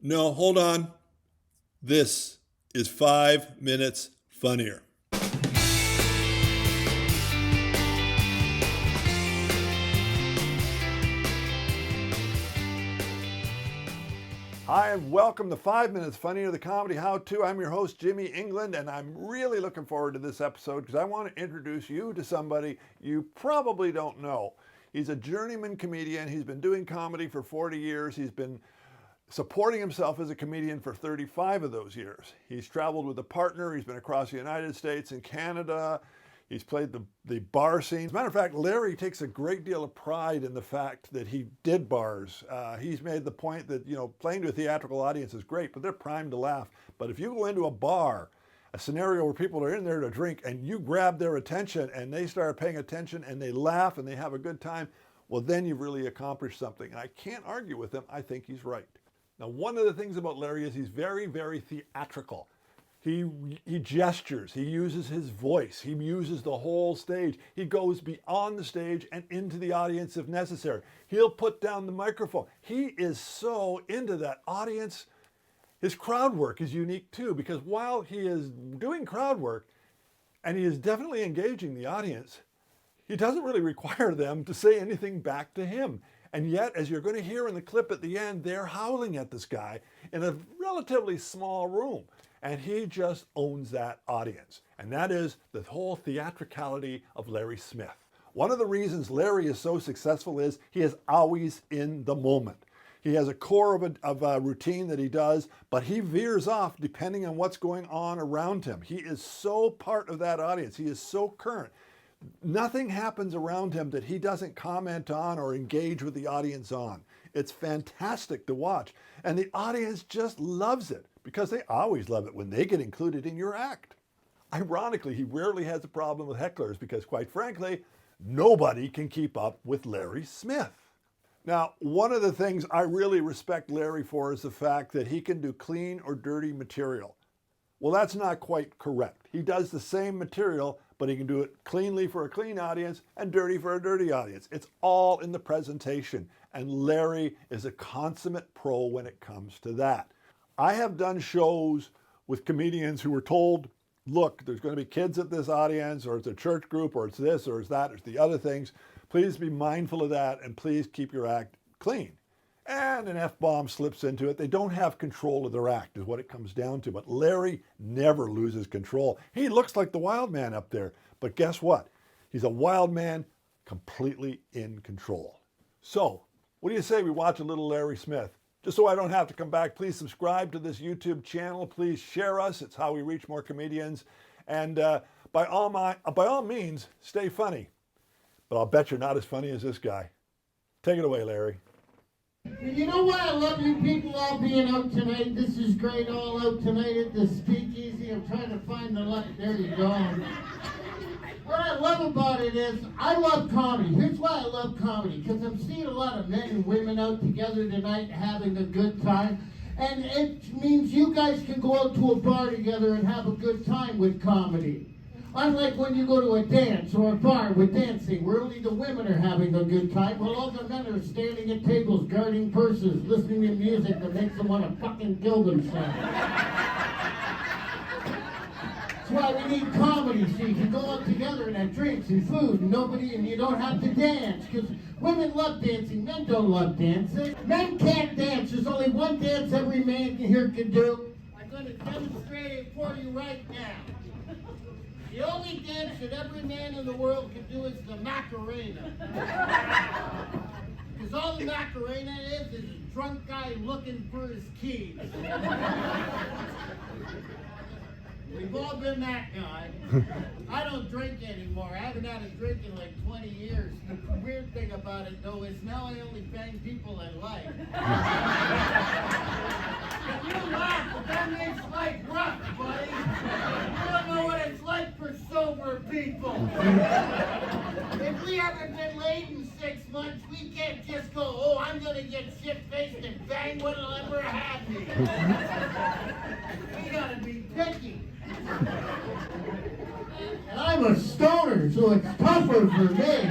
No, hold on. This is 5 minutes funnier. Hi, and welcome to 5 Minutes Funnier, the comedy how-to. I'm your host, Jimmy England, and I'm really looking forward to this episode because I want to introduce you to somebody you probably don't know. He's a journeyman comedian. He's been doing comedy for 40 years. He's been supporting himself as a comedian for 35 of those years. He's traveled with a partner. He's been across the United States and Canada. He's played the bar scene. As a matter of fact, Larry takes a great deal of pride in the fact that he did bars. He's made the point that, playing to a theatrical audience is great, but they're primed to laugh. But if you go into a bar, a scenario where people are in there to drink, and you grab their attention and they start paying attention and they laugh and they have a good time, well, then you've really accomplished something. And I can't argue with him. I think he's right. Now, one of the things about Larry is he's very, very theatrical. He gestures, he uses his voice, he uses the whole stage. He goes beyond the stage and into the audience if necessary. He'll put down the microphone. He is so into that audience. His crowd work is unique too, because while he is doing crowd work and he is definitely engaging the audience, he doesn't really require them to say anything back to him. And yet, as you're going to hear in the clip at the end, they're howling at this guy in a relatively small room. And he just owns that audience. And that is the whole theatricality of Larry Smith. One of the reasons Larry is so successful is he is always in the moment. He has a core of a routine that he does, but he veers off depending on what's going on around him. He is so part of that audience. He is so current. Nothing happens around him that he doesn't comment on or engage with the audience on. It's fantastic to watch. And the audience just loves it because they always love it when they get included in your act. Ironically, he rarely has a problem with hecklers because, quite frankly, nobody can keep up with Larry Smith. Now, one of the things I really respect Larry for is the fact that he can do clean or dirty material. Well, that's not quite correct. He does the same material, but he can do it cleanly for a clean audience and dirty for a dirty audience. It's all in the presentation, and Larry is a consummate pro when it comes to that. I have done shows with comedians who were told, look, there's going to be kids at this audience, or it's a church group, or it's this, or it's that, or it's the other things. Please be mindful of that, and please keep your act clean. And an F-bomb slips into it. They don't have control of their act is what it comes down to. But Larry never loses control. He looks like the wild man up there. But guess what? He's a wild man completely in control. So what do you say we watch a little Larry Smith? Just so I don't have to come back, please subscribe to this YouTube channel. Please share us. It's how we reach more comedians. And by all means, stay funny. But I'll bet you're not as funny as this guy. Take it away, Larry. You know why I love you people all being out tonight? This is great, all out tonight at the speakeasy. I'm trying to find the luck. There you go. What I love about it is I love comedy. Here's why I love comedy. Because I'm seeing a lot of men and women out together tonight having a good time. And it means you guys can go out to a bar together and have a good time with comedy. Unlike when you go to a dance or a bar with dancing, where only the women are having a good time, while all the men are standing at tables, guarding purses, listening to music that makes them want to fucking kill themselves. That's why we need comedy, so you can go out together and have drinks and food and you don't have to dance, because women love dancing, men don't love dancing. Men can't dance, there's only one dance every man here can do. I'm going to demonstrate it for you right now. The only dance that every man in the world can do is the Macarena. Because all the Macarena is a drunk guy looking for his keys. We've all been that guy. I don't drink anymore. I haven't had a drink in like 20 years. The weird thing about it, though, is now I only bang people I like. You laugh, but that makes life rough, buddy. You don't know what it's like for sober people. If we haven't been laid in 6 months, we can't just go, oh, I'm going to get shit-faced and bang what'll ever have me. We got to be picky. And I'm a stoner, so it's tougher for me.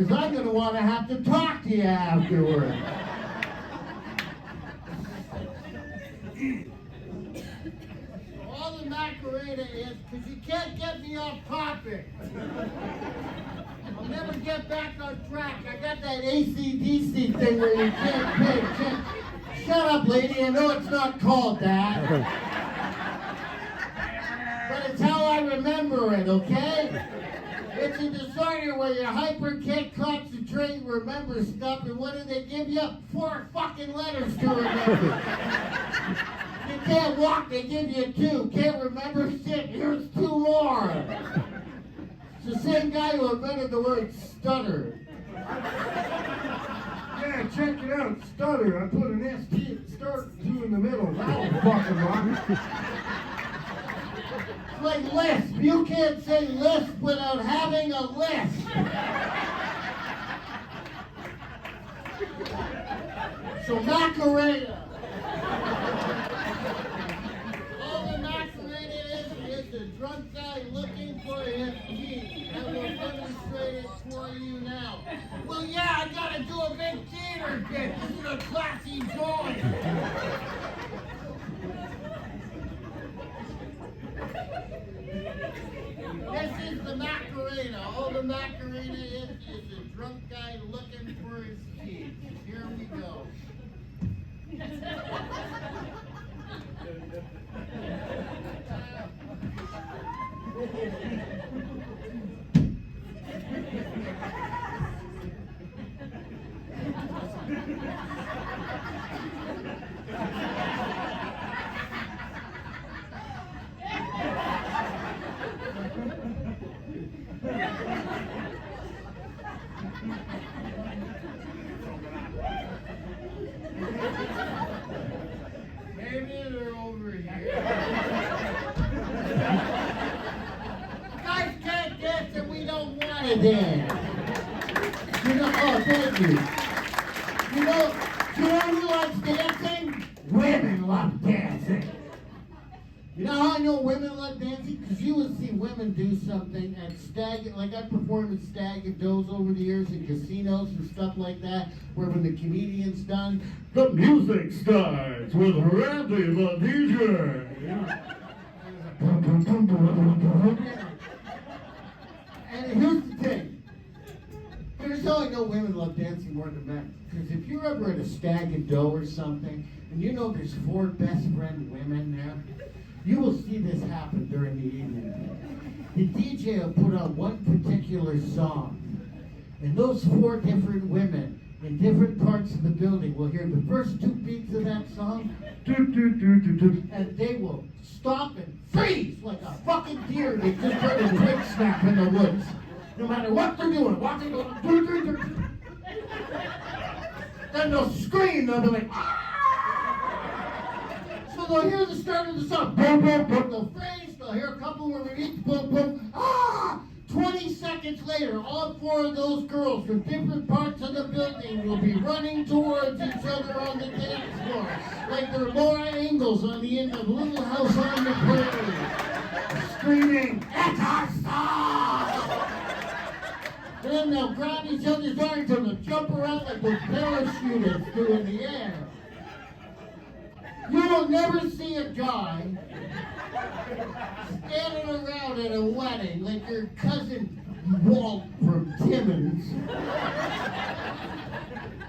Because I'm going to want to have to talk to you afterward. All the Macarena is, because you can't get me off topic. I'll never get back on track. I got that AC/DC thing where you can't pay. Shut up, lady. I know it's not called that. But it's how I remember it, okay? It's a disorder where you hyper can't concentrate, remember stuff, and what do they give you? 4 fucking letters to remember. You can't walk, they give you 2. Can't remember shit, here's 2 more. It's the same guy who invented the word stutter. Yeah, check it out, stutter. I put an ST and start 2 in the middle. That'll fucking rock. It's like lisp. You can't say lisp without having a lisp. So Macarena. All the Macarena is a drunk guy looking for his key. And we'll demonstrate it for you now. Well, yeah, I gotta do a big theater bit. This is a classy joint. This is the Macarena. All the Macarena is a drunk guy looking for his keys. Here we go. Maybe they're over here. Guys can't dance and we don't want to dance. You know, oh, thank you. You know who likes dancing? Women love dancing. You know how I know women love dancing? Because you would see women do something at stag, like I performed at stag and does over the years in casinos and stuff like that, where when the comedian's done, the music starts with Randy the DJ. And here's the thing. Here's how I know women love dancing more than men. Because if you're ever at a stag and dough or something, and you know there's 4 best friend women there, you will see this happen during the evening. The DJ will put on one particular song, and those 4 different women in different parts of the building will hear the first 2 beats of that song, and they will stop and freeze like a fucking deer they just heard a twig snap in the woods. No matter what they're doing, then they'll scream, they'll be like, ah! So they'll hear the start of the song, boom, boom, boom, they'll freeze, they'll hear a couple where we reach, boom, boom, ah! 20 seconds later, all 4 of those girls from different parts of the building will be running towards each other on the dance floor, like they're Laura Ingalls on the end of Little House on the Prairie, screaming, "It's our song!" Then they'll grab each other's arms and they'll jump around like those parachutists do in the air. You will never see a guy standing around at a wedding like your cousin Walt from Timmins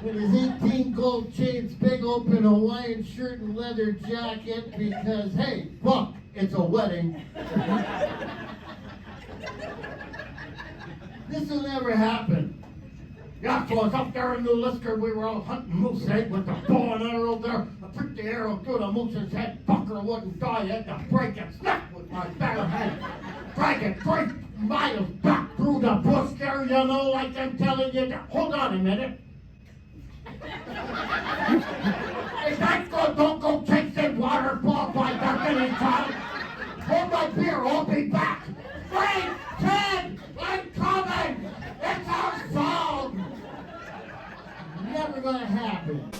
with his 18 gold chains, big open Hawaiian shirt and leather jacket because, hey, look, it's a wedding. This will never happen. Yeah, so I was up there in New Lisker, we were all hunting moose head with the bow and arrow there. I pricked the arrow through the moose's head, fucker wouldn't die, I had to break its neck with my bare hand. Drag it 3 miles back through the bush there, you know, like I'm telling you. Hold on a minute. Is that good? Don't go chasing waterfalls like that anytime. Hold my beer, I'll be back. 3, 10, I'm coming! It's our song! Never gonna happen.